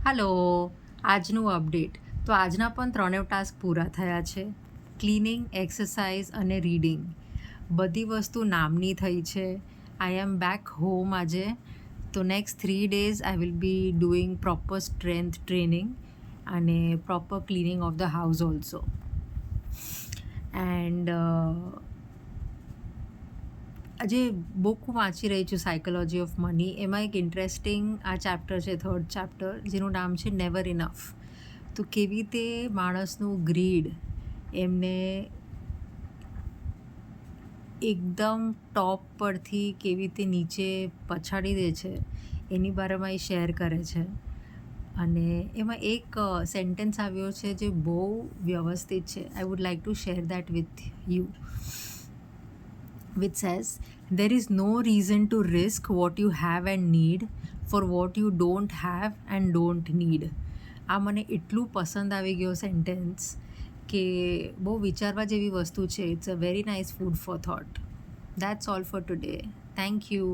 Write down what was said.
Hello, આજનું update. તો આજના પણ ત્રણેય ટાસ્ક પૂરા થયા છે. ક્લિનિંગ, એક્સરસાઇઝ અને રીડિંગ બધી વસ્તુ નામની થઈ છે. આઈ એમ બેક હોમ આજે. તો next 3 days I will be doing proper strength training અને proper cleaning of the house also. And આજે બુક હું વાંચી રહી છું, સાયકોલોજી ઓફ મની. એમાં એક ઇન્ટરેસ્ટિંગ આ ચેપ્ટર છે, 3rd ચેપ્ટર, જેનું નામ છે નેવર ઇનફ. તો કેવી રીતે માણસનું ગ્રીડ એમને એકદમ ટોપ પરથી કેવી રીતે નીચે પછાડી દે છે, એની બારેમાં એ શેર કરે છે. અને એમાં એક સેન્ટેન્સ આવ્યો છે જે બહુ વ્યવસ્થિત છે. I would like to share that with you, which says, there is no reason to risk what you have and need for what you don't have and don't need. આ મને એટલું પસંદ આવી ગયો સેન્ટેન્સ કે બહુ વિચારવા જેવી વસ્તુ છે. It's a very nice food for thought. That's all for today. Thank you.